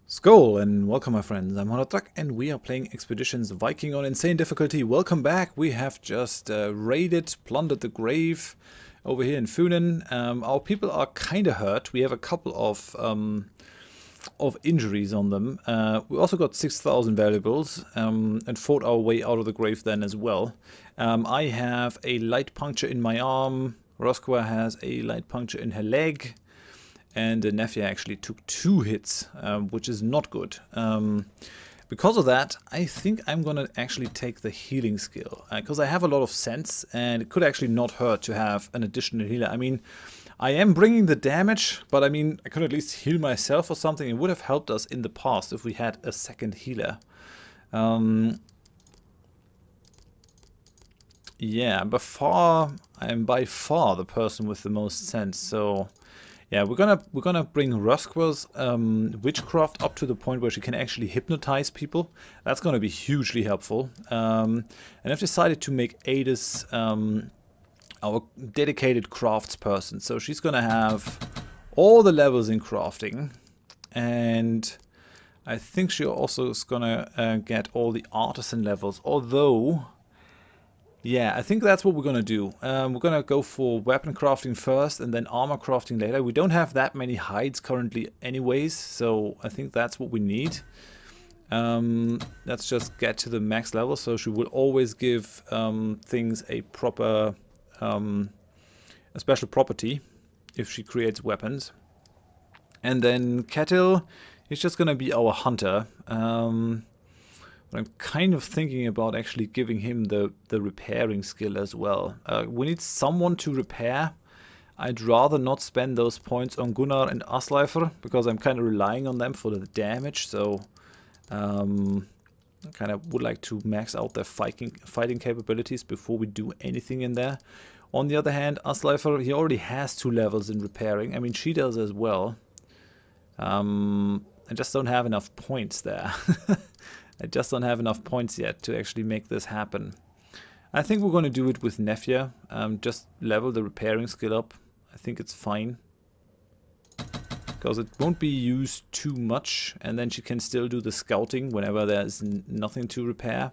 Skål and welcome my friends, I'm Horath and we are playing Expeditions Viking on insane difficulty. Welcome back. We have just raided, plundered the grave over here in Funen. Our people are kinda hurt. We have a couple of injuries on them. We also got 6,000 valuables and fought our way out of the grave then as well. I have a light puncture in my arm. Ragnar has a light puncture in her leg. And Nefja actually took 2 hits, which is not good. Because of that, I think I'm gonna actually take the healing skill. Because I have a lot of sense, and it could actually not hurt to have an additional healer. I mean, I am bringing the damage, but I mean, I could at least heal myself or something. It would have helped us in the past if we had a second healer. Yeah, I'm by far the person with the most sense, so... Yeah, we're gonna bring Ragnar's witchcraft up to the point where she can actually hypnotize people. That's gonna be hugely helpful. And I've decided to make Adis our dedicated craftsperson. So she's gonna have all the levels in crafting, and I think she also is gonna get all the artisan levels. Although, yeah, I think that's what we're gonna do. We're gonna go for weapon crafting first and then armor crafting later. We don't have that many hides currently anyways, so I think that's what we need. Let's just get to the max level, so she will always give things a proper, a special property if she creates weapons. And then Ketil is just gonna be our hunter. But I'm kind of thinking about actually giving him the repairing skill as well. We need someone to repair. I'd rather not spend those points on Gunnar and Asleifr, because I'm kind of relying on them for the damage. So I kind of would like to max out their fighting capabilities before we do anything in there. On the other hand, Asleifr, he already has 2 levels in repairing. I mean, she does as well. I just don't have enough points there. I just don't have enough points yet to actually make this happen. I think we're going to do it with Nefja. Just level the repairing skill up. I think it's fine. Because it won't be used too much. And then she can still do the scouting whenever there's nothing to repair.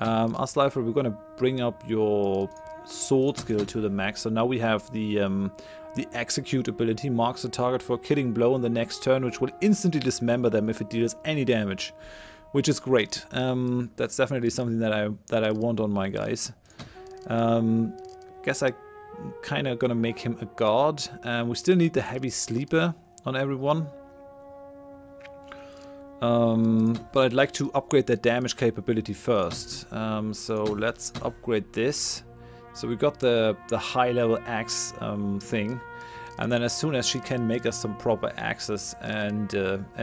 Asleifr, we're going to bring up your sword skill to the max. So now we have the execute ability. Marks the target for a killing blow on the next turn, which will instantly dismember them if it deals any damage. Which is great. That's definitely something that I want on my guys. Guess I kind of gonna make him a guard. We still need the heavy sleeper on everyone. But I'd like to upgrade their damage capability first. So let's upgrade this. So we got the high level axe thing. And then as soon as she can make us some proper axes and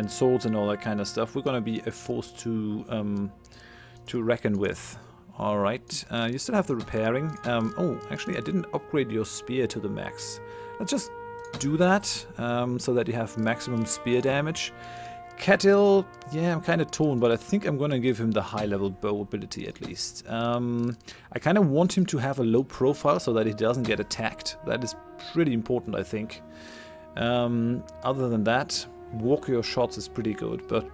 swords and all that kind of stuff, we're gonna be a force to reckon with. All right, you still have the repairing. Oh, actually, I didn't upgrade your spear to the max. Let's just do that so that you have maximum spear damage. Ketil, yeah, I'm kind of torn, but I think I'm gonna give him the high-level bow ability at least. I kind of want him to have a low profile so that he doesn't get attacked. That is pretty important, I think. Other than that, walk your shots is pretty good, but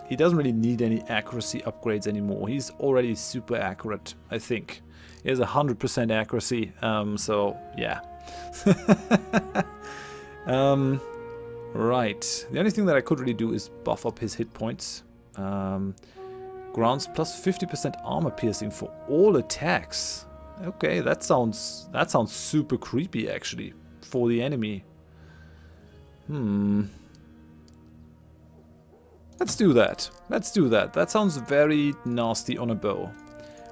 he doesn't really need any accuracy upgrades anymore. He's already super accurate, I think. He has 100% accuracy, so yeah. Right, the only thing that I could really do is buff up his hit points. Grants plus 50% armor piercing for all attacks. Okay, that sounds super creepy actually for the enemy. Let's do that. Let's do that. That sounds very nasty on a bow.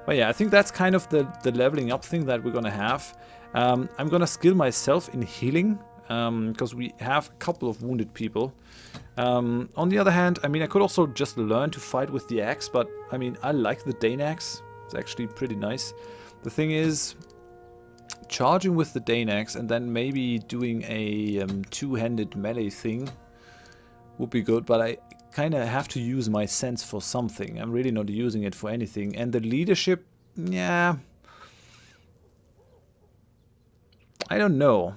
But yeah, I think that's kind of the leveling up thing that we're gonna have. I'm gonna skill myself in healing. Because we have a couple of wounded people. On the other hand, I mean, I could also just learn to fight with the axe, but I mean, I like the Dane axe. It's actually pretty nice. The thing is, charging with the Dane axe and then maybe doing a two-handed melee thing would be good, but I kind of have to use my sense for something. I'm really not using it for anything. And the leadership, yeah, I don't know.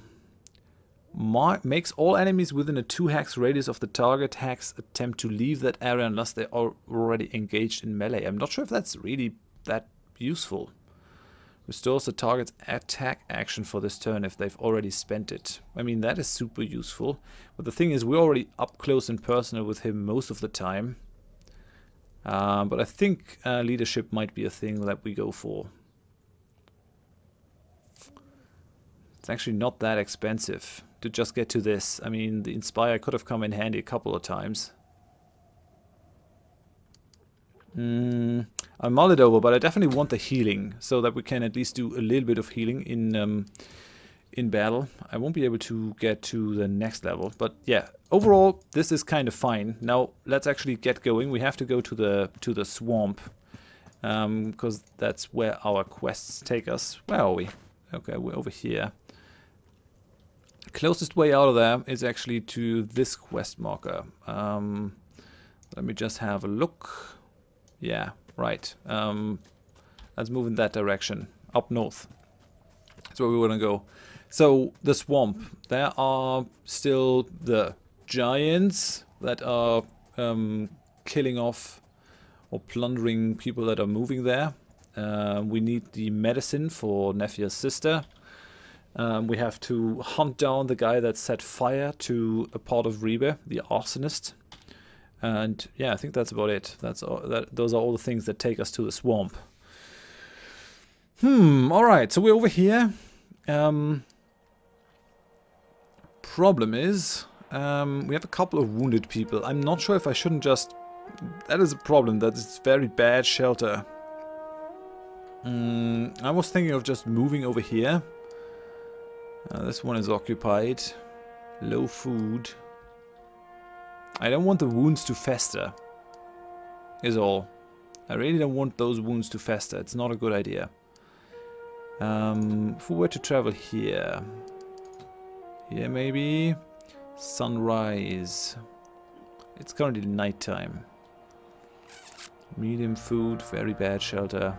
makes all enemies within a 2 hex radius of the target hex attempt to leave that area unless they are already engaged in melee. I'm not sure if that's really that useful. Restores the target's attack action for this turn if they've already spent it. I mean, that is super useful. But the thing is, we're already up close and personal with him most of the time. But I think leadership might be a thing that we go for. It's actually not that expensive to just get to this. I mean, the Inspire could have come in handy a couple of times. I mull it over, but I definitely want the healing, so that we can at least do a little bit of healing in battle. I won't be able to get to the next level, but yeah, overall this is kind of fine. Now let's actually get going. We have to go to the swamp, because that's where our quests take us. Where are we? Okay, we're over here. Closest way out of there is actually to this quest marker. Let me just have a look. Yeah, right. Let's move in that direction, up north. That's where we want to go. So, the swamp. There are still the giants that are killing off or plundering people that are moving there. We need the medicine for Nefia's sister. We have to hunt down the guy that set fire to a part of Rebe, the arsonist. And yeah, I think that's about it. That's all, those are all the things that take us to the swamp. Alright, so we're over here. Problem is, we have a couple of wounded people. I'm not sure if I shouldn't just... That is a problem, that is very bad shelter. I was thinking of just moving over here. This one is occupied. Low food. I don't want the wounds to fester, is all. I really don't want those wounds to fester. It's not a good idea. If we were to travel here. Here maybe. Sunrise. It's currently nighttime. Medium food, very bad shelter.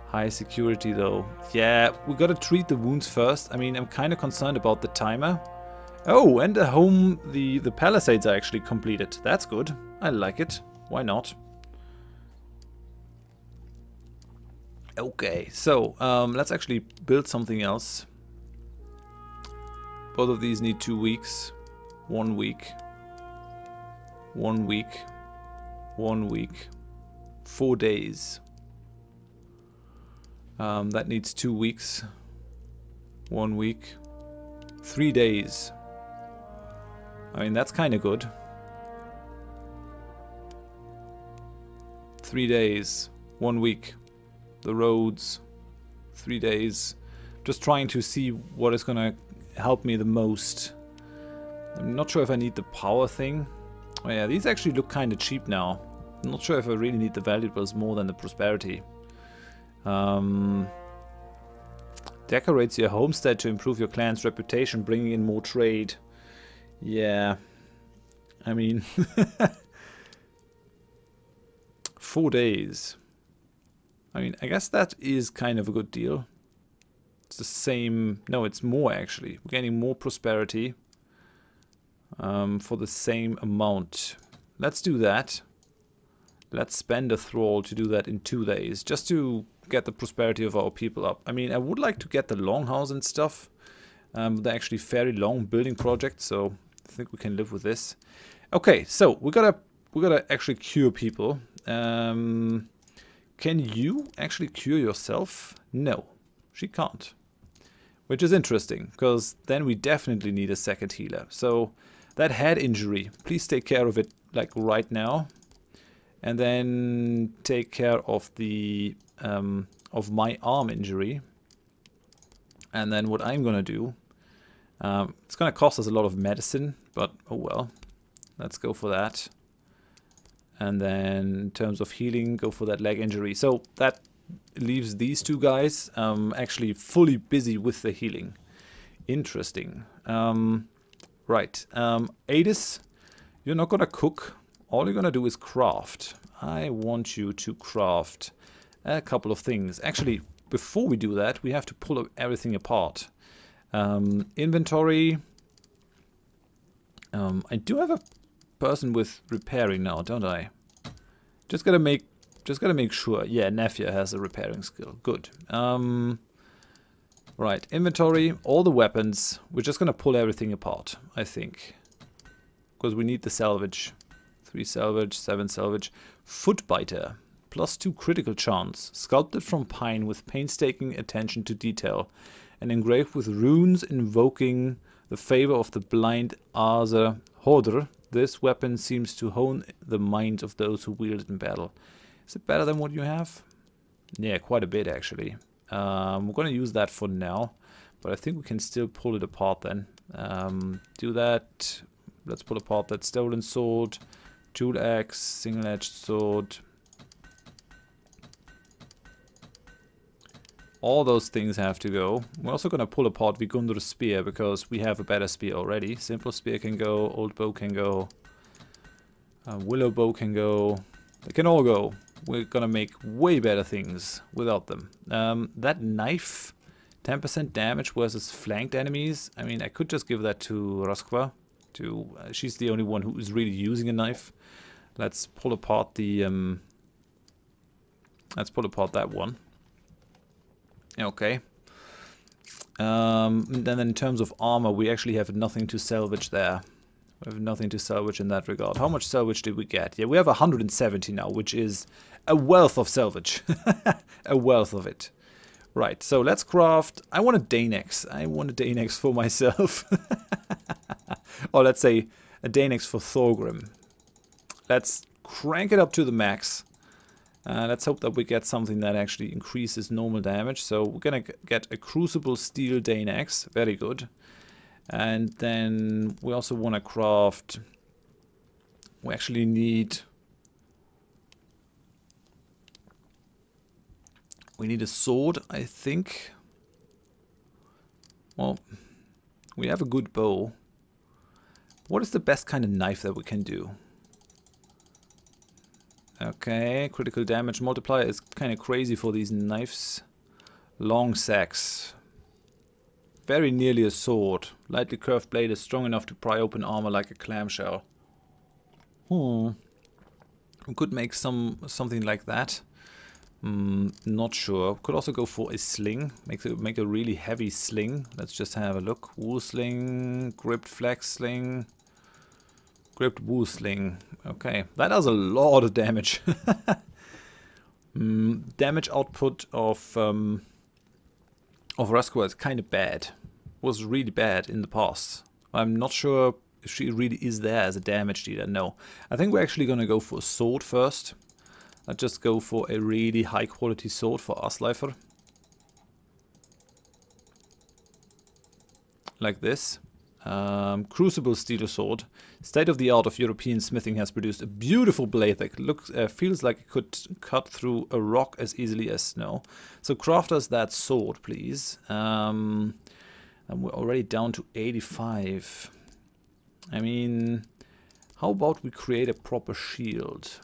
High security though. Yeah, we gotta treat the wounds first. I mean, I'm kind of concerned about the timer. Oh, and the palisades are actually completed. That's good. I like it. Why not? Okay, so let's actually build something else. Both of these need 2 weeks. 1 week. 1 week. 1 week. 4 days. That needs 2 weeks. 1 week. 3 days. I mean, that's kind of good. 3 days. 1 week. The roads. 3 days. Just trying to see what is going to help me the most. I'm not sure if I need the power thing. Oh yeah, these actually look kind of cheap now. I'm not sure if I really need the valuables more than the prosperity. Decorates your homestead to improve your clan's reputation, bringing in more trade. Yeah, I mean, 4 days. I mean, I guess that is kind of a good deal. It's the same, no, it's more actually. We're getting more prosperity for the same amount. Let's do that. Let's spend a thrall to do that in 2 days, just to get the prosperity of our people up. I mean, I would like to get the longhouse and stuff. They're actually fairly long building projects, so I think we can live with this. Okay, so we gotta actually cure people. Can you actually cure yourself? No, she can't. Which is interesting, because then we definitely need a second healer. So that head injury, please take care of it like right now. And then take care of the of my arm injury. And then what I'm gonna do, it's gonna cost us a lot of medicine, but oh well, let's go for that. And then in terms of healing, go for that leg injury. So that leaves these two guys actually fully busy with the healing. Interesting. Right, Adis, you're not gonna cook. All you're gonna do is craft. I want you to craft a couple of things. Actually, before we do that, we have to pull everything apart. Inventory. I do have a person with repairing now, don't I? Just gotta make sure. Yeah, Nefia has a repairing skill. Good. Right, inventory, all the weapons. We're just gonna pull everything apart, I think. Because we need the salvage. 3 salvage, 7 salvage. Footbiter. +2 critical chance. Sculpted from pine with painstaking attention to detail. And engraved with runes invoking the favor of the blind Arthur Hodr. This weapon seems to hone the minds of those who wield it in battle. Is it better than what you have? Yeah, quite a bit actually. We're going to use that for now. But I think we can still pull it apart then. Do that. Let's pull apart that stolen sword. Jewel axe, single-edged sword. All those things have to go. We're also going to pull apart Vigundr's spear because we have a better spear already. Simple spear can go, old bow can go, willow bow can go. They can all go. We're going to make way better things without them. That knife, 10% damage versus flanked enemies. I mean, I could just give that to Raskva. She's the only one who is really using a knife. Let's pull apart the... let's pull apart that one. Okay. Then in terms of armor, we actually have nothing to salvage there. We have nothing to salvage in that regard. How much salvage did we get? Yeah, we have 170 now, which is a wealth of salvage. A wealth of it. Right, so let's craft... I want a Danex. I want a Danex for myself. Or let's say a Danex for Thorgrim. Let's crank it up to the max. Let's hope that we get something that actually increases normal damage. So we're gonna get a Crucible Steel Danex. Very good. And then we also want to craft... We actually need... We need a sword, I think. Well, we have a good bow. What is the best kind of knife that we can do? Okay, critical damage multiplier is kind of crazy for these knives. Long sacks. Very nearly a sword. Lightly curved blade is strong enough to pry open armor like a clamshell. We could make something like that. Not sure. Could also go for a sling. Make a really heavy sling. Let's just have a look. Wool sling, gripped flex sling, gripped wool sling. Okay, that does a lot of damage. Damage output of Raskva is kind of bad. Was really bad in the past. I'm not sure if she really is there as a damage dealer. No, I think we're actually gonna go for a sword first. Let's just go for a really high quality sword for Asleifer. Like this. Crucible Steel Sword. State of the art of European smithing has produced a beautiful blade that feels like it could cut through a rock as easily as snow. So craft us that sword, please. And we're already down to 85. I mean, how about we create a proper shield?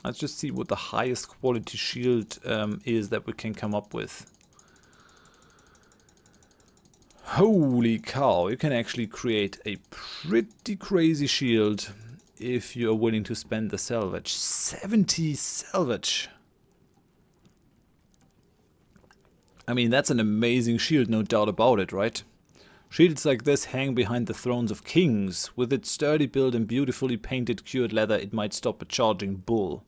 Let's just see what the highest quality shield is that we can come up with. Holy cow, you can actually create a pretty crazy shield if you are willing to spend the salvage. 70 salvage! I mean, that's an amazing shield, no doubt about it, right? Shields like this hang behind the thrones of kings. With its sturdy build and beautifully painted cured leather, it might stop a charging bull.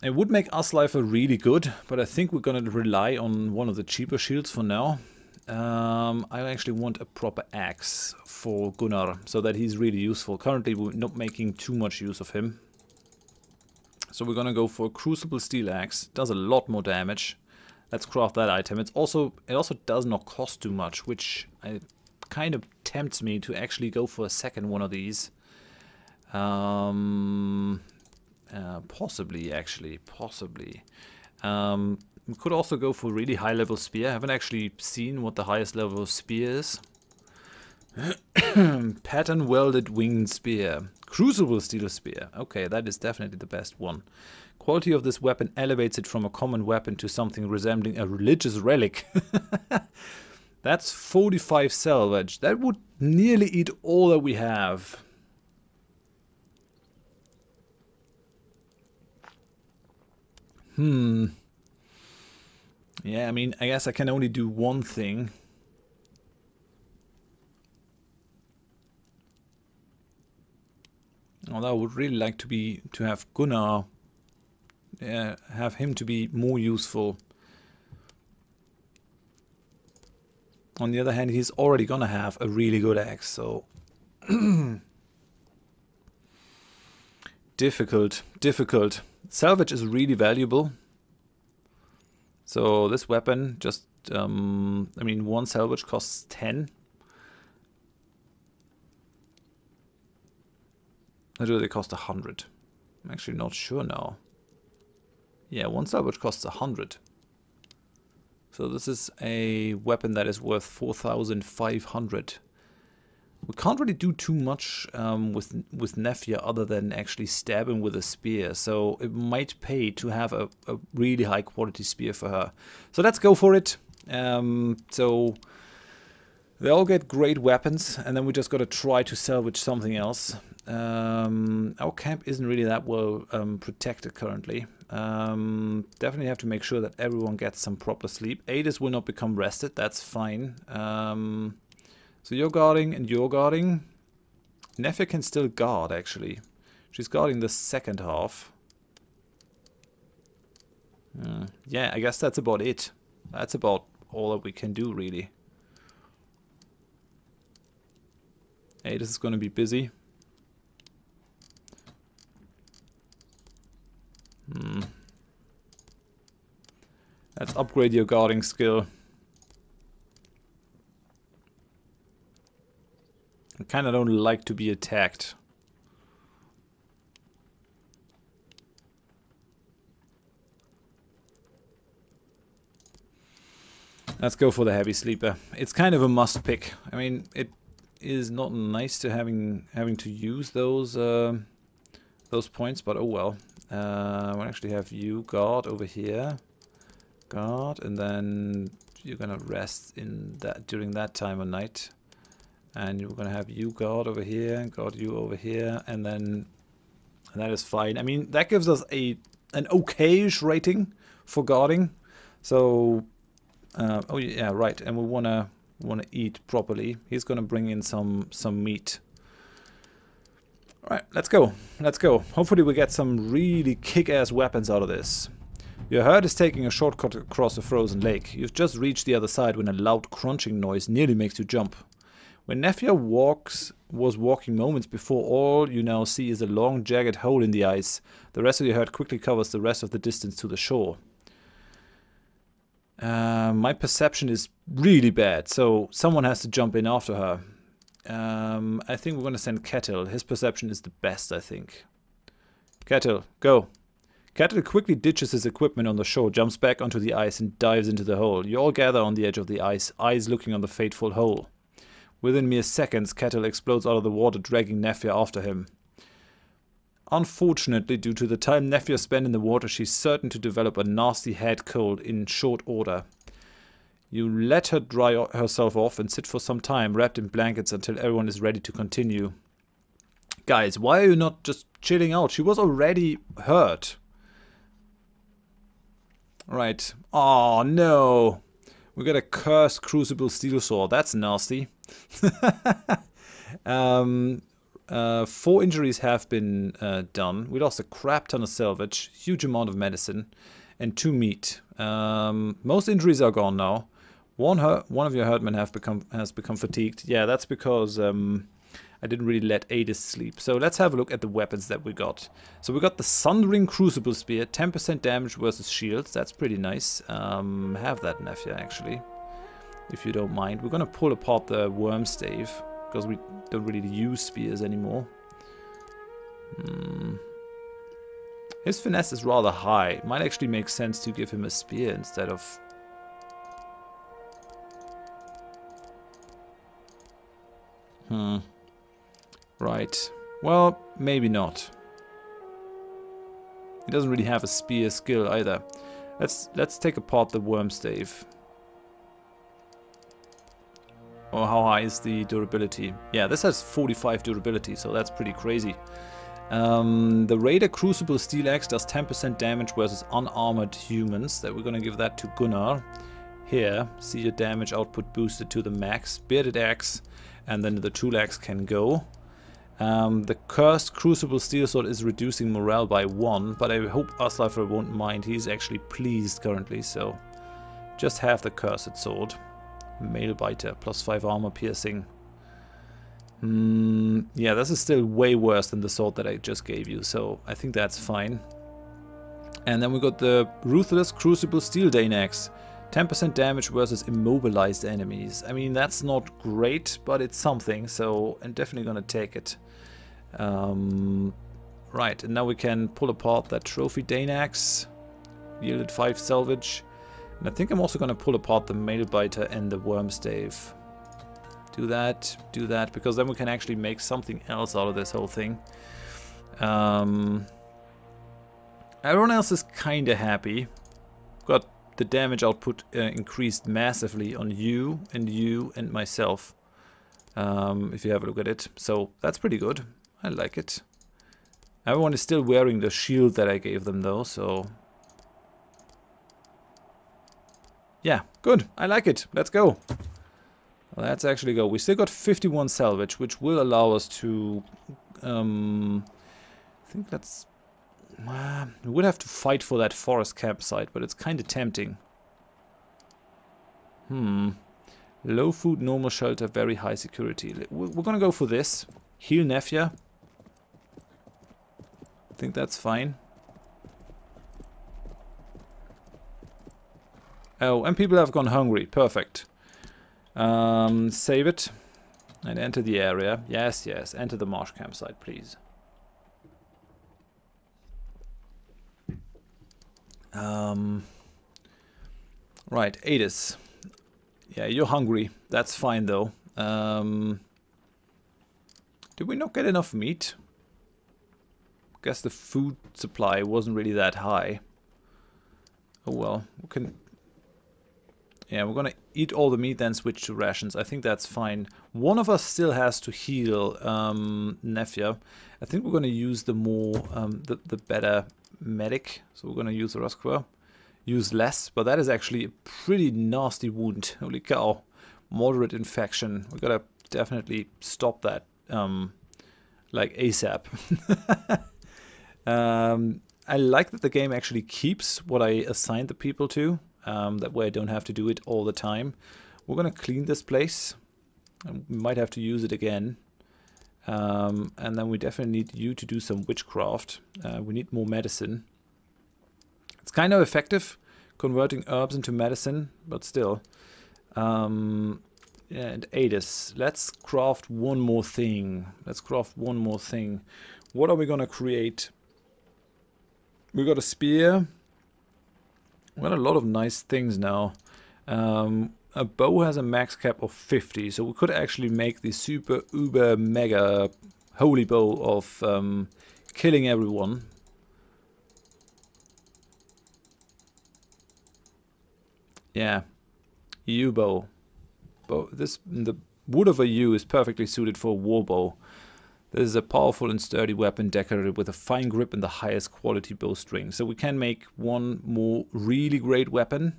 It would make Asleifer really good, but I think we're gonna rely on one of the cheaper shields for now. I actually want a proper axe for Gunnar, so that he's really useful. Currently we're not making too much use of him. So we're gonna go for a Crucible Steel Axe. Does a lot more damage. Let's craft that item. It also does not cost too much, which kind of tempts me to actually go for a second one of these. Possibly, actually. Possibly. We could also go for a really high level spear. I haven't actually seen what the highest level of spear is. Pattern welded winged spear. Crucible Steel Spear. Okay, that is definitely the best one. quality of this weapon elevates it from a common weapon to something resembling a religious relic. That's 45 salvage. That would nearly eat all that we have. Yeah, I mean, I guess I can only do one thing. Although I would really like to have Gunnar, have him to be more useful. On the other hand, he's already gonna have a really good axe, so difficult. Salvage is really valuable. So this weapon just, I mean, one salvage costs 10. Or do they cost 100? I'm actually not sure now. Yeah, one salvage costs 100. So this is a weapon that is worth 4,500. We can't really do too much with Nefja other than actually stab him with a spear. So it might pay to have a really high quality spear for her. So let's go for it. So they all get great weapons, and then we just got to try to salvage something else. Our camp isn't really that well protected currently. Definitely have to make sure that everyone gets some proper sleep. Adis will not become rested, that's fine. So you're guarding and you're guarding. Nefja can still guard, actually. She's guarding the second half. Yeah, I guess that's about it. That's about all that we can do, really. Adis is going to be busy. Let's upgrade your guarding skill. I kind of don't like to be attacked. Let's go for the heavy sleeper. It's kind of a must pick. I mean, it is not nice to having to use those points, but oh well. We'll actually have you guard over here. Guard, and then you're gonna rest in that during that time of night. And you're gonna have you guard over here, guard you over here, and that is fine. I mean, that gives us an okayish rating for guarding. So, oh yeah, right. And we wanna eat properly. He's gonna bring in some meat. All right, let's go. Let's go. Hopefully we get some really kick-ass weapons out of this. Your herd is taking a shortcut across a frozen lake. You've just reached the other side when a loud crunching noise nearly makes you jump. When Nefja was walking moments before, all you now see is a long, jagged hole in the ice. The rest of your herd quickly covers the rest of the distance to the shore. My perception is really bad, so someone has to jump in after her. I think we're going to send Kettle. His perception is the best, I think. Kettle, go. Kettle quickly ditches his equipment on the shore, jumps back onto the ice and dives into the hole. You all gather on the edge of the ice, eyes looking on the fateful hole. Within mere seconds, Kettle explodes out of the water, dragging Nefja after him. Unfortunately, due to the time Nefja spent in the water, she's certain to develop a nasty head cold in short order. You let her dry herself off and sit for some time, wrapped in blankets until everyone is ready to continue. Guys, why are you not just chilling out? She was already hurt. Right. Oh, no. We got a cursed crucible steel sword. That's nasty. 4 injuries have been done. We lost a crap ton of salvage, huge amount of medicine, and 2 meat. Most injuries are gone now. One of your herdmen has become fatigued. Yeah, that's because I didn't really let Adis sleep. So let's have a look at the weapons that we got. So we got the Sundering Crucible Spear, 10% damage versus shields. That's pretty nice. Have that, Nefja, actually, if you don't mind. We're gonna pull apart the worm stave because we don't really use spears anymore. His finesse is rather high. Might actually make sense to give him a spear instead of... Right. Well, maybe not. He doesn't really have a spear skill either. Let's take apart the worm stave. Or how high is the durability? Yeah, this has 45 durability, so that's pretty crazy. The Raider Crucible Steel Axe does 10% damage versus unarmored humans. That we're gonna give that to Gunnar. Here, see your damage output boosted to the max. Bearded Axe, and then the Tool Axe can go. The Cursed Crucible Steel Sword is reducing morale by 1, but I hope Aslifer won't mind. He's actually pleased currently, so just have the Cursed Sword. Mail Biter, plus 5 armor piercing. Yeah, this is still way worse than the sword that I just gave you, so I think that's fine. And then we got the Ruthless Crucible Steel Dane Axe. 10% damage versus immobilized enemies. I mean, that's not great, but it's something, so I'm definitely gonna take it. Right, and now we can pull apart that Trophy Dane Axe. Yielded 5 salvage. And I think I'm also gonna pull apart the Mail Biter and the Worm Stave. Do that, because then we can actually make something else out of this whole thing. Everyone else is kinda happy. Got the damage output increased massively on you and myself. If you have a look at it. So that's pretty good. I like it. Everyone is still wearing the shield that I gave them though, so... Yeah, good. I like it. Let's go. Let's actually go. We still got 51 salvage, which will allow us to... I think that's... we would have to fight for that forest campsite, but it's kind of tempting. Low food, normal shelter, very high security. We're gonna go for this. Heal Nefja. I think that's fine. Oh, and people have gone hungry. Perfect. Save it. And enter the area. Yes, yes. Enter the marsh campsite, please. Right, Adis. Yeah, you're hungry. That's fine, though. Did we not get enough meat? Guess the food supply wasn't really that high. Oh well, we can... Yeah, we're gonna eat all the meat, then switch to rations. I think that's fine. One of us still has to heal Nefja. I think we're gonna use the more, the better medic. So we're gonna use the Ruskwa. Use less, but that is actually a pretty nasty wound. Holy cow. Moderate infection. We gotta definitely stop that, like ASAP. I like that the game actually keeps what I assigned the people to. That way I don't have to do it all the time. We're gonna clean this place. And we might have to use it again. And then we definitely need you to do some witchcraft. We need more medicine. It's kind of effective, converting herbs into medicine, but still. And Adis, let's craft one more thing. What are we gonna create? We got a spear. We got a lot of nice things now. A bow has a max cap of 50, so we could actually make the super uber mega holy bow of killing everyone. Yeah, yew bow. The wood of a yew is perfectly suited for a war bow. This is a powerful and sturdy weapon decorated with a fine grip and the highest quality bowstring. So we can make one more really great weapon.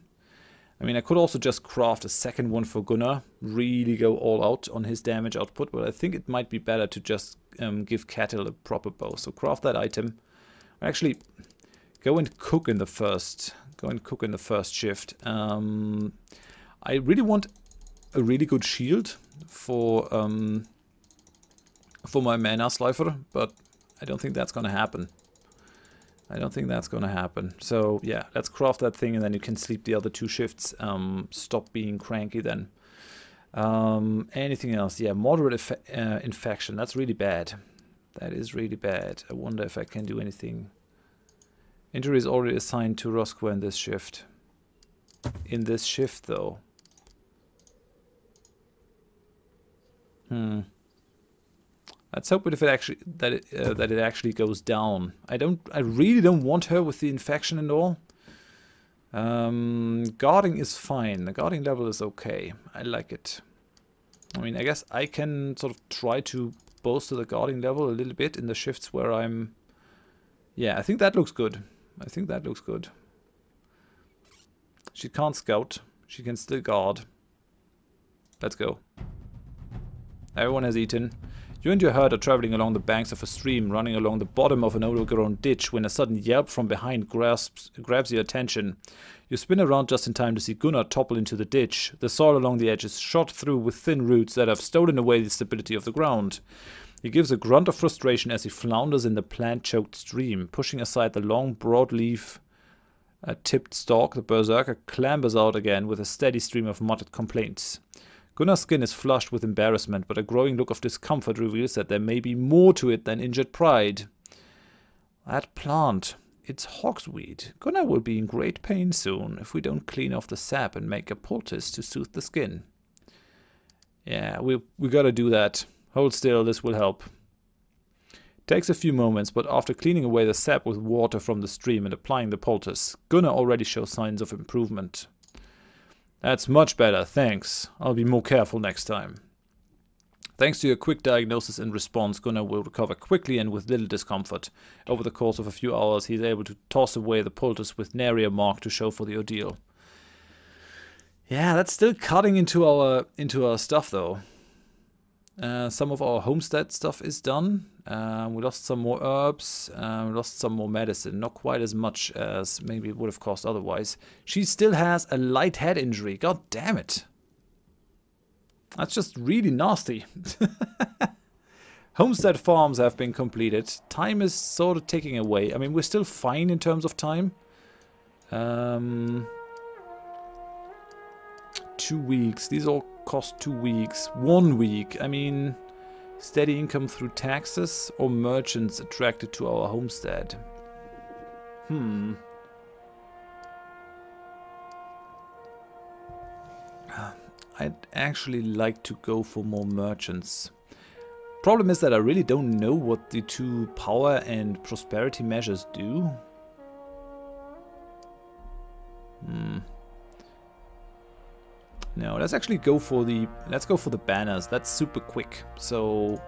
I mean, I could also just craft a second one for Gunnar, really go all out on his damage output, but I think it might be better to just give Cattle a proper bow. So craft that item. Actually, go and cook in the first. Shift. I really want a really good shield for my mana slifer, but I don't think that's gonna happen. So yeah, let's craft that thing and then you can sleep the other 2 shifts. Stop being cranky then. Anything else? Yeah, moderate infection. That's really bad. That is really bad. I wonder if I can do anything. Injury is already assigned to Roscoe in this shift. Though. Let's hope if it actually that it actually goes down. I really don't want her with the infection and all. Guarding is fine. The guarding level is okay. I like it. I mean, I guess I can sort of try to bolster the guarding level a little bit in the shifts where I'm... Yeah, I think that looks good. I think that looks good. She can't scout. She can still guard. Let's go. Everyone has eaten. You and your herd are traveling along the banks of a stream, running along the bottom of an overgrown ditch when a sudden yelp from behind grabs your attention. You spin around just in time to see Gunnar topple into the ditch. The soil along the edge is shot through with thin roots that have stolen away the stability of the ground. He gives a grunt of frustration as he flounders in the plant-choked stream. Pushing aside the long, broad-leaf-tipped stalk, the berserker clambers out again with a steady stream of muttered complaints. Gunnar's skin is flushed with embarrassment, but a growing look of discomfort reveals that there may be more to it than injured pride. That plant, it's hawksweed. Gunnar will be in great pain soon if we don't clean off the sap and make a poultice to soothe the skin. Yeah, we gotta do that. Hold still, this will help. Takes a few moments, but after cleaning away the sap with water from the stream and applying the poultice, Gunnar already shows signs of improvement. That's much better, thanks. I'll be more careful next time. Thanks to your quick diagnosis and response, Gunnar will recover quickly and with little discomfort. Over the course of a few hours, he's able to toss away the poultice with nary a mark to show for the ordeal. Yeah, that's still cutting into our stuff though. Some of our homestead stuff is done. We lost some more herbs. We lost some more medicine. Not quite as much as maybe it would have cost otherwise. She still has a light head injury. God damn it. That's just really nasty. Homestead farms have been completed. Time is sort of ticking away. I mean, we're still fine in terms of time. 2 weeks. These all cost 2 weeks. 1 week. I mean, steady income through taxes or merchants attracted to our homestead. I'd actually like to go for more merchants. Problem is that I really don't know what the two power and prosperity measures do. No, let's actually go for the banners. That's super quick. So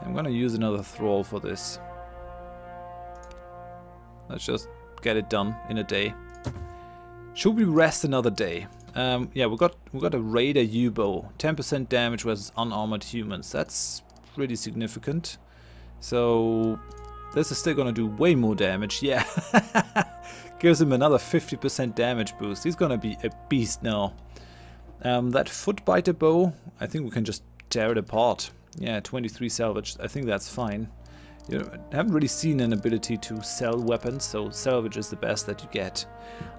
I'm gonna use another thrall for this. Let's just get it done in a day. Should we rest another day? Yeah, we got a raider U-bow. 10% damage versus unarmored humans. That's pretty significant. So this is still gonna do way more damage. Yeah. Gives him another 50% damage boost. He's gonna be a beast now. That footbiter bow, I think we can just tear it apart. Yeah, 23 salvage. I think that's fine. You know, I haven't really seen an ability to sell weapons, so salvage is the best that you get.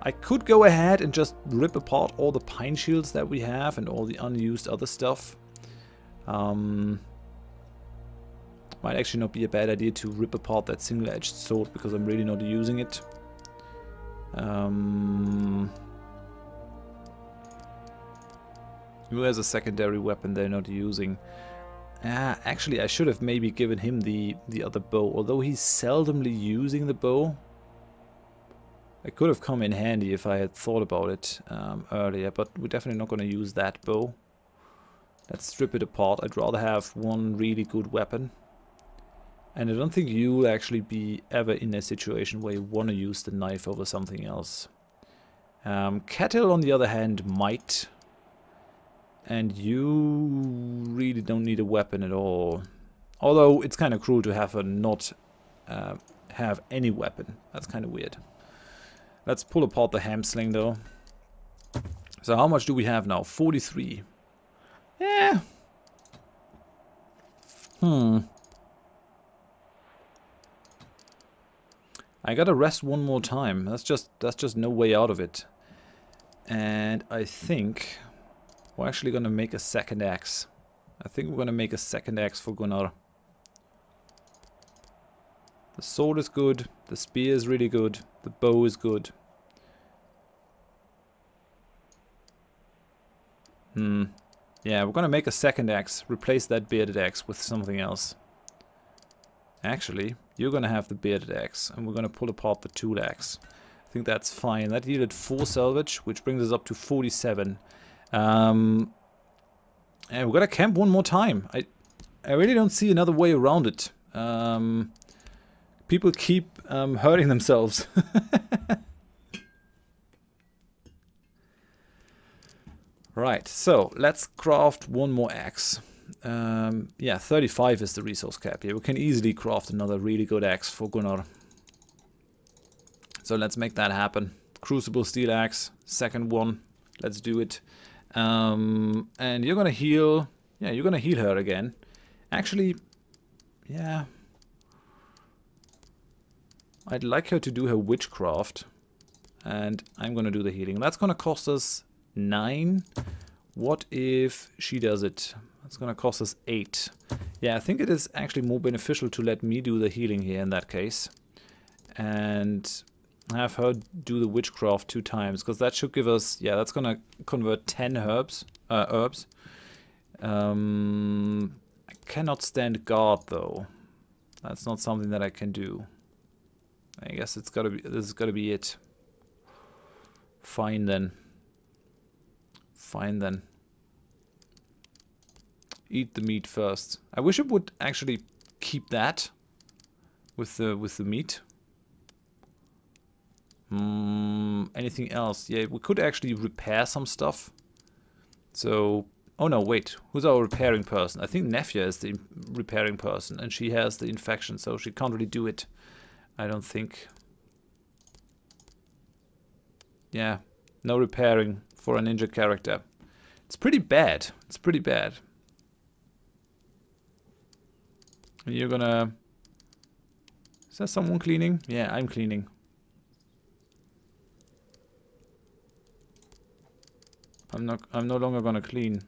I could go ahead and just rip apart all the pine shields that we have and all the unused other stuff. Might actually not be a bad idea to rip apart that single-edged sword because I'm really not using it. Who has a secondary weapon they're not using? Actually, I should have maybe given him the other bow, although he's seldomly using the bow. It could have come in handy if I had thought about it earlier, but we're definitely not going to use that bow. Let's strip it apart. I'd rather have one really good weapon. And I don't think you'll actually be ever in a situation where you want to use the knife over something else. Cattle, on the other hand, might. And you really don't need a weapon at all. Although it's kind of cruel to have her not have any weapon. That's kind of weird. Let's pull apart the hamsling though. So how much do we have now? 43. Yeah. I gotta rest one more time. That's just no way out of it. And I think we're actually gonna make a second axe. I think we're gonna make a second axe for Gunnar. The sword is good, the spear is really good, the bow is good. Yeah, we're gonna make a second axe. Replace that bearded axe with something else. Actually, you're gonna have the bearded axe, and we're gonna pull apart the tool axe. I think that's fine. That yielded 4 salvage, which brings us up to 47. And we're gonna camp one more time. I really don't see another way around it. People keep hurting themselves. Right, so let's craft one more axe. Yeah, 35 is the resource cap here. We can easily craft another really good axe for Gunnar. So let's make that happen. Crucible steel axe, second one. Let's do it. And you're gonna heal. Yeah, you're gonna heal her again. Actually, yeah. I'd like her to do her witchcraft. And I'm gonna do the healing. That's gonna cost us 9. What if she does it? It's gonna cost us 8. Yeah, I think it is actually more beneficial to let me do the healing here in that case. And have her do the witchcraft 2 times, because that should give us, yeah, that's gonna convert 10 herbs. I cannot stand guard though. That's not something that I can do. I guess it's gotta be, this is gotta be it. Fine then. Fine then. Eat the meat first. I wish it would actually keep that with the meat. Anything else? Yeah, we could actually repair some stuff. So, oh no, wait. Who's our repairing person? I think Nefja is the repairing person, and she has the infection, so she can't really do it. I don't think. Yeah, no repairing for a ninja character. It's pretty bad. It's pretty bad. And you're gonna... Is there someone cleaning? Yeah, I'm cleaning. I'm no longer gonna clean.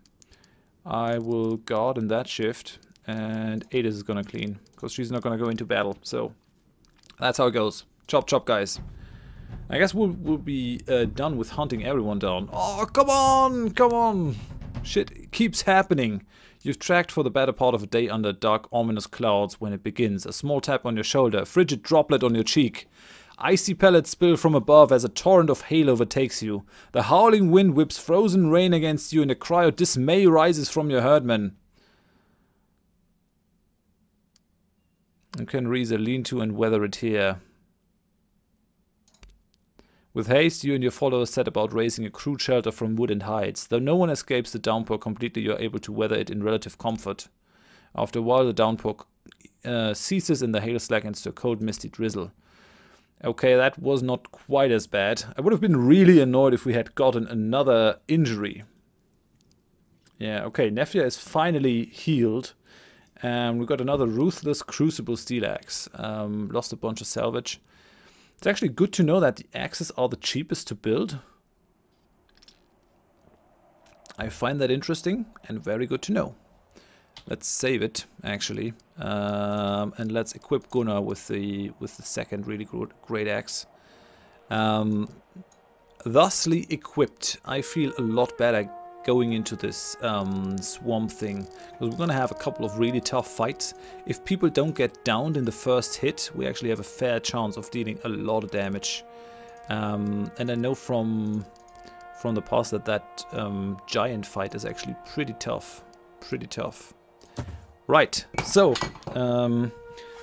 I will guard in that shift, and Adis is gonna clean, because she's not gonna go into battle. So that's how it goes. Chop chop, guys. I guess we'll be done with hunting everyone down. Oh, come on! Come on! Shit keeps happening. You've tracked for the better part of a day under dark, ominous clouds when it begins. A small tap on your shoulder, a frigid droplet on your cheek. Icy pellets spill from above as a torrent of hail overtakes you. The howling wind whips frozen rain against you, and a cry of dismay rises from your herdmen. You can Reza lean to and weather it here. With haste, you and your followers set about raising a crude shelter from wood and hides. Though no one escapes the downpour completely, you are able to weather it in relative comfort. After a while, the downpour ceases and the hail slackens to a cold, misty drizzle. Okay, that was not quite as bad. I would have been really annoyed if we had gotten another injury. Yeah, okay, Nefja is finally healed. And we got another ruthless crucible steel axe. Lost a bunch of salvage. It's actually good to know that the axes are the cheapest to build. I find that interesting and very good to know. Let's save it, actually, and let's equip Gunnar with the second really great axe. Thusly equipped, I feel a lot better going into this swamp thing, because we're gonna have a couple of really tough fights. If people don't get downed in the first hit, we actually have a fair chance of dealing a lot of damage. And I know from the past that giant fight is actually pretty tough. Right, so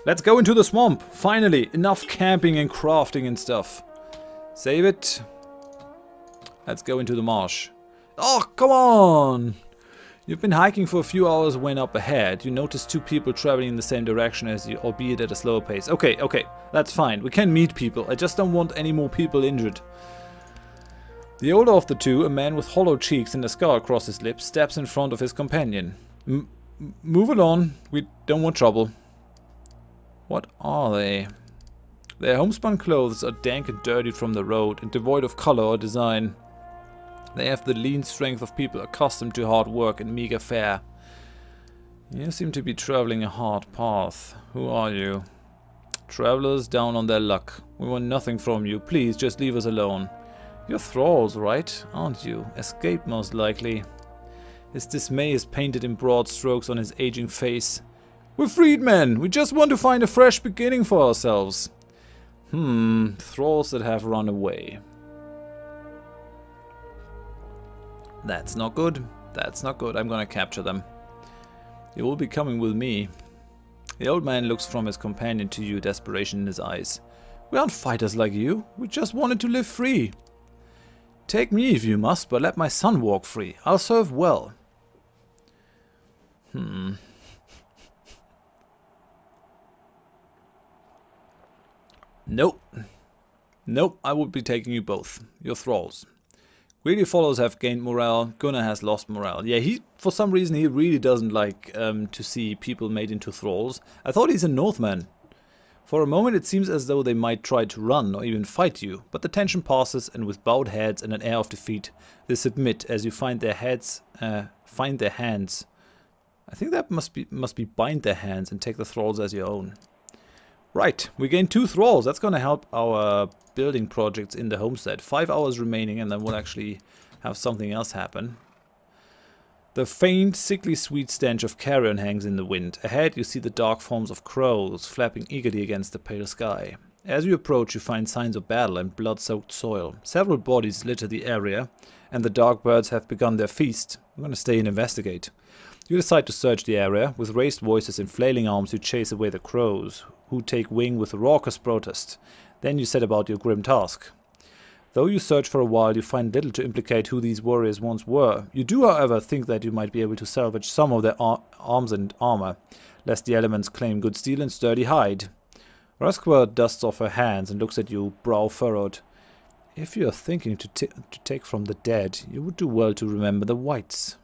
let's go into the swamp. Finally, enough camping and crafting and stuff. Save it. Let's go into the marsh. Oh, come on! You've been hiking for a few hours when up ahead. You notice 2 people traveling in the same direction as you, albeit at a slower pace. Okay, that's fine. We can meet people. I just don't want any more people injured. The older of the 2, a man with hollow cheeks and a scar across his lips, steps in front of his companion. Move along. We don't want trouble. What are they? Their homespun clothes are dank and dirty from the road and devoid of color or design. They have the lean strength of people accustomed to hard work and meager fare. You seem to be traveling a hard path. Who are you? Travelers down on their luck. We want nothing from you. Please, just leave us alone. You're thralls, right? Aren't you? Escaped most likely. His dismay is painted in broad strokes on his aging face. We're freedmen! We just want to find a fresh beginning for ourselves. Thralls that have run away. That's not good. That's not good. I'm gonna capture them. You will be coming with me. The old man looks from his companion to you, desperation in his eyes. We aren't fighters like you. We just wanted to live free. Take me if you must, but let my son walk free. I'll serve well. Nope. Nope, I would be taking you both. You're thralls. Greedy followers have gained morale. Gunnar has lost morale. Yeah, for some reason he really doesn't like to see people made into thralls. I thought he's a Northman. For a moment it seems as though they might try to run or even fight you, but the tension passes and with bowed heads and an air of defeat, they submit as you find their hands. I think that must be bind their hands and take the thralls as your own. Right, we gain 2 thralls. That's going to help our building projects in the homestead. 5 hours remaining and then we'll actually have something else happen. The faint, sickly sweet stench of carrion hangs in the wind. Ahead you see the dark forms of crows flapping eagerly against the pale sky. As you approach you find signs of battle and blood-soaked soil. Several bodies litter the area and the dark birds have begun their feast. I'm going to stay and investigate. You decide to search the area. With raised voices and flailing arms you chase away the crows, who take wing with raucous protest. Then you set about your grim task. Though you search for a while, you find little to implicate who these warriors once were. You do, however, think that you might be able to salvage some of their arms and armor, lest the elements claim good steel and sturdy hide. Ragnar dusts off her hands and looks at you, brow furrowed. If you are thinking to take from the dead, you would do well to remember the whites.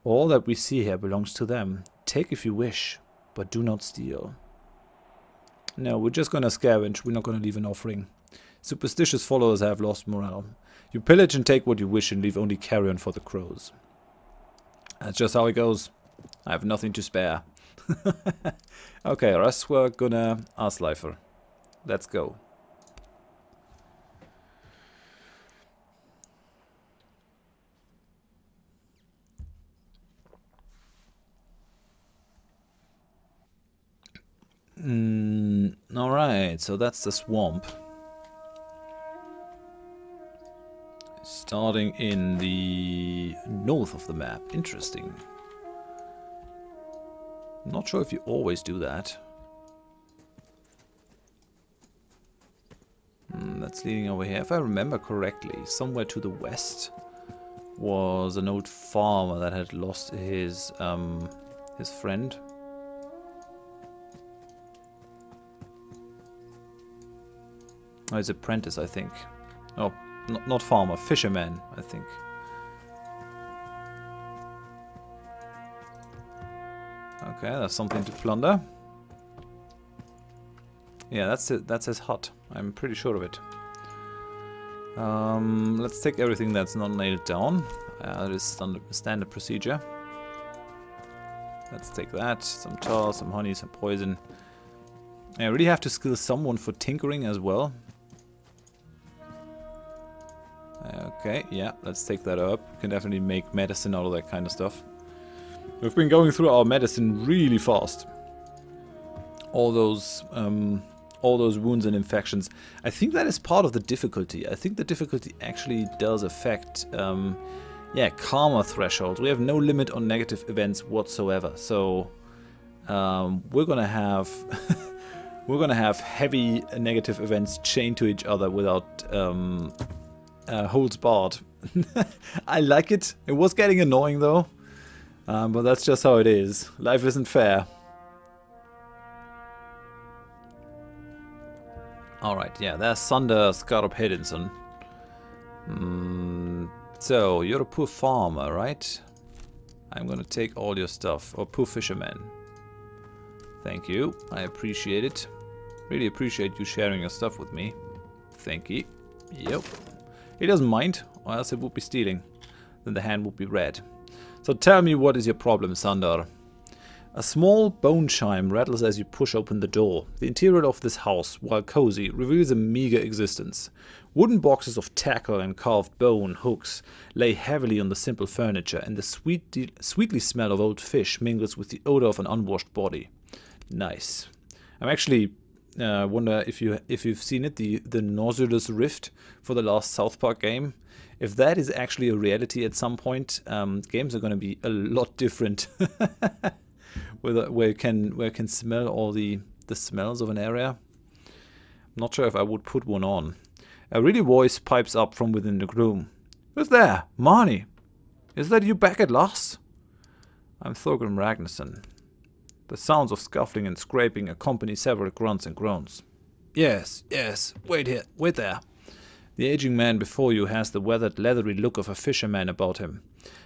All that we see here belongs to them. Take if you wish, but do not steal. No, we're just gonna scavenge. We're not gonna leave an offering. Superstitious followers have lost morale. You pillage and take what you wish and leave only carrion for the crows. That's just how it goes. I have nothing to spare. Okay, Ragnar, Gunnar, Asleifer. Let's go. Alright, so that's the swamp. Starting in the north of the map. Interesting. I'm not sure if you always do that. That's leading over here. If I remember correctly, somewhere to the west was an old farmer that had lost his friend. Oh, his apprentice, I think. Oh, not farmer, fisherman, I think. Okay, that's something to plunder. Yeah, that's it. That's his hut. I'm pretty sure of it. Let's take everything that's not nailed down. That is standard procedure. Let's take that. Some tar, some honey, some poison. I really have to skill someone for tinkering as well. Okay, yeah, let's take that up. We can definitely make medicine out of that kind of stuff. We've been going through our medicine really fast. All those wounds and infections. I think that is part of the difficulty. I think the difficulty actually does affect, yeah, karma thresholds. We have no limit on negative events whatsoever. So we're gonna have we're gonna have heavy negative events chained to each other without holds barred. I like it. It was getting annoying though. But that's just how it is. Life isn't fair. Alright, yeah, there's Sander Skarup Hedinson. So, you're a poor farmer, right? I'm gonna take all your stuff. Or poor fisherman. Thank you. I appreciate it. Really appreciate you sharing your stuff with me. Thank you. Yep. He doesn't mind, or else it would be stealing. Then the hand would be red. So tell me, what is your problem, Sander? A small bone chime rattles as you push open the door. The interior of this house, while cozy, reveals a meager existence. Wooden boxes of tackle and carved bone hooks lay heavily on the simple furniture, and the sweetly smell of old fish mingles with the odor of an unwashed body. Nice. I'm actually wonder if you've seen it, the Nautilus Rift for the last South Park game. If that is actually a reality at some point, games are going to be a lot different. where you can smell all the smells of an area. I'm not sure if I would put one on. A reedy voice pipes up from within the room. Who's there? Marnie? Is that you back at last? I'm Thorgrim Ragnarsson. The sounds of scuffling and scraping accompany several grunts and groans. Yes, wait there. The aging man before you has the weathered, leathery look of a fisherman about him.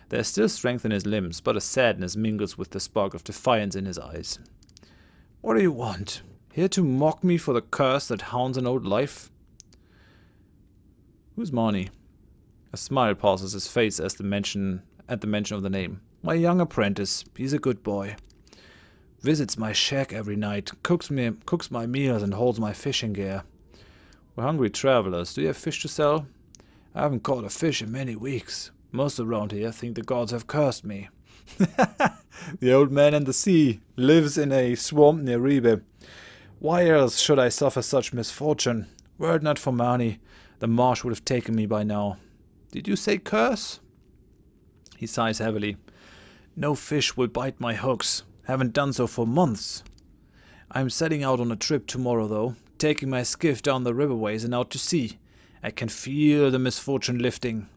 There is still strength in his limbs, but a sadness mingles with the spark of defiance in his eyes. What do you want? Here to mock me for the curse that haunts an old life? Who's Marnie? A smile passes his face at the mention of the name. My young apprentice. He's a good boy. Visits my shack every night, cooks my meals and holds my fishing gear. We're hungry travelers. Do you have fish to sell? I haven't caught a fish in many weeks. Most around here think the gods have cursed me. The old man and the sea lives in a swamp near Ribe. Why else should I suffer such misfortune? Were it not for Marnie, the marsh would have taken me by now. Did you say curse? He sighs heavily. No fish will bite my hooks. Haven't done so for months. I'm setting out on a trip tomorrow, though, taking my skiff down the riverways and out to sea. I can feel the misfortune lifting.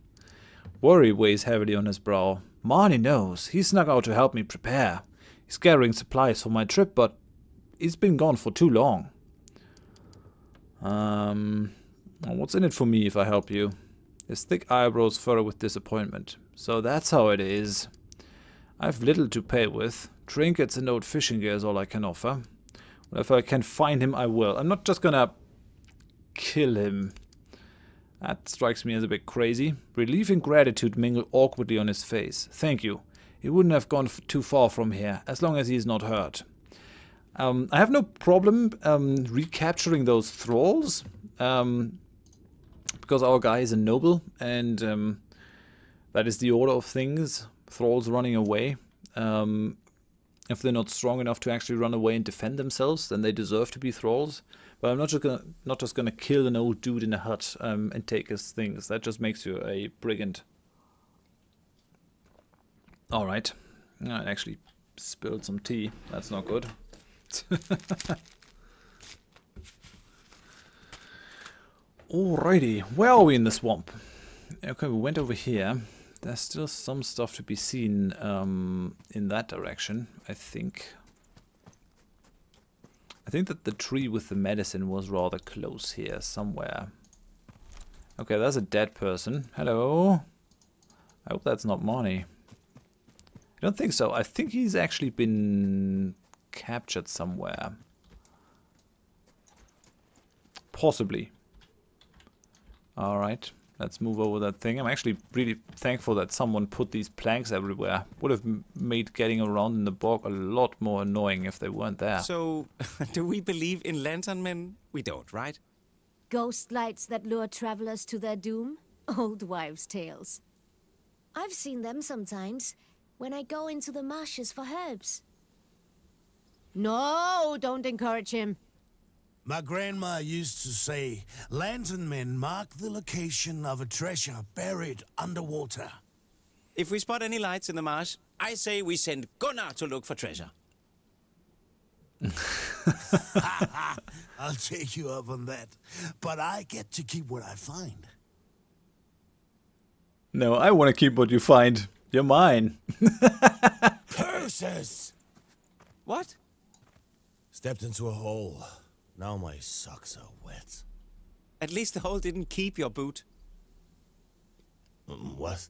Worry weighs heavily on his brow. Marnie knows. He snuck out to help me prepare. He's gathering supplies for my trip, but he's been gone for too long. What's in it for me if I help you? His thick eyebrows furrow with disappointment. So that's how it is. I've little to pay with. Trinkets and old fishing gear is all I can offer. Well, if I can find him, I will. I'm not just gonna kill him. That strikes me as a bit crazy. Relief and gratitude mingle awkwardly on his face. Thank you. He wouldn't have gone too far from here, as long as he's not hurt. I have no problem recapturing those thralls, because our guy is a noble, and that is the order of things. Thralls running away. If they're not strong enough to actually run away and defend themselves, then they deserve to be thralls. But I'm not just gonna kill an old dude in a hut and take his things. That just makes you a brigand. All right, I actually spilled some tea. That's not good. Alrighty, where are we in the swamp? Okay, we went over here. There's still some stuff to be seen in that direction, I think. I think that the tree with the medicine was rather close here, somewhere. Okay, there's a dead person. Hello. I hope that's not Marnie. I don't think so. I think he's actually been captured somewhere. Possibly. Alright. Let's move over that thing. I'm actually really thankful that someone put these planks everywhere. Would have made getting around in the bog a lot more annoying if they weren't there. So, do we believe in lantern men? We don't, right? Ghost lights that lure travelers to their doom? Old wives' tales. I've seen them sometimes, when I go into the marshes for herbs. No, don't encourage him. My grandma used to say, lantern men mark the location of a treasure buried underwater. If we spot any lights in the marsh, I say we send Gunnar to look for treasure. I'll take you up on that, but I get to keep what I find. No, I want to keep what you find. You're mine. Curses! What? Stepped into a hole. Now my socks are wet. At least the hole didn't keep your boot. What?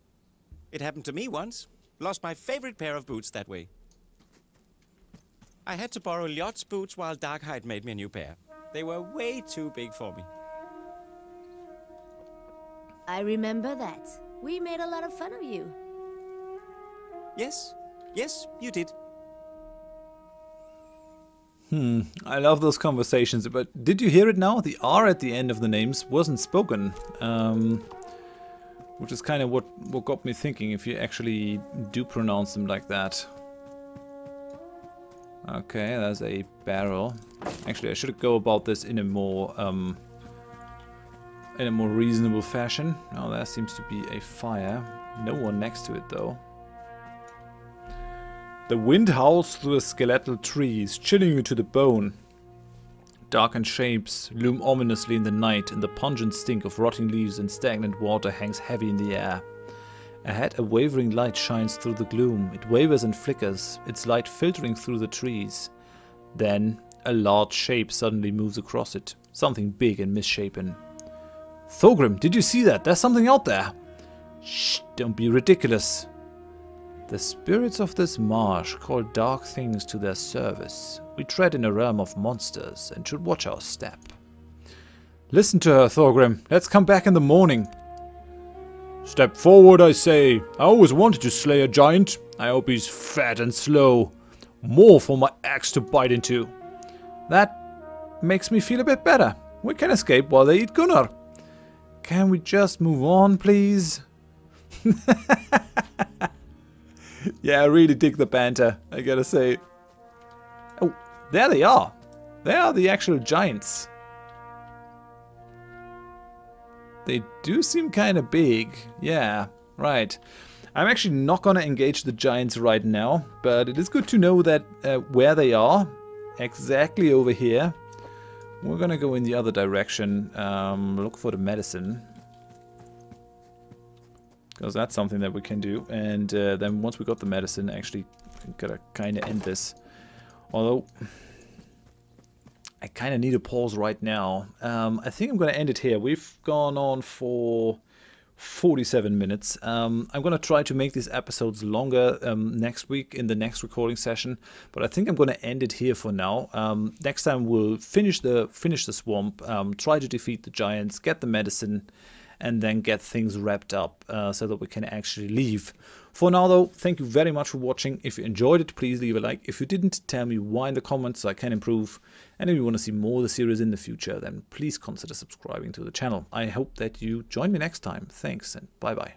It happened to me once. Lost my favorite pair of boots that way. I had to borrow Ljot's boots while Darkhide made me a new pair. They were way too big for me. I remember that. We made a lot of fun of you. Yes, you did. I love those conversations, but did you hear it now? The R at the end of the names wasn't spoken, which is kind of what got me thinking if you actually do pronounce them like that. Okay, there's a barrel. Actually, I should go about this in a more reasonable fashion. Oh, there seems to be a fire. No one next to it, though. The wind howls through the skeletal trees, chilling you to the bone. Darkened shapes loom ominously in the night, and the pungent stink of rotting leaves and stagnant water hangs heavy in the air. Ahead, a wavering light shines through the gloom. It wavers and flickers, its light filtering through the trees. Then, a large shape suddenly moves across it, something big and misshapen. Thorgrim, did you see that? There's something out there! Shh, don't be ridiculous. The spirits of this marsh call dark things to their service. We tread in a realm of monsters and should watch our step. Listen to her, Thorgrim. Let's come back in the morning. Step forward, I say. I always wanted to slay a giant. I hope he's fat and slow. More for my axe to bite into. That makes me feel a bit better. We can escape while they eat Gunnar. Can we just move on, please? Yeah, I really dig the banter, I gotta say. Oh, there they are. They are the actual giants. They do seem kind of big. Yeah, right. I'm actually not gonna engage the giants right now, but it is good to know that where they are, exactly over here. We're gonna go in the other direction, look for the medicine. Because that's something that we can do. And then once we got the medicine, actually, we gotta kind of end this. Although, I kind of need a pause right now. I think I'm gonna end it here. We've gone on for 47 minutes. I'm gonna try to make these episodes longer next week in the next recording session. But I think I'm gonna end it here for now. Next time we'll finish the swamp, try to defeat the giants, get the medicine, and then get things wrapped up so that we can actually leave. For now though, thank you very much for watching. If you enjoyed it, please leave a like. If you didn't, tell me why in the comments so I can improve. And if you want to see more of the series in the future, then please consider subscribing to the channel. I hope that you join me next time. Thanks and bye bye.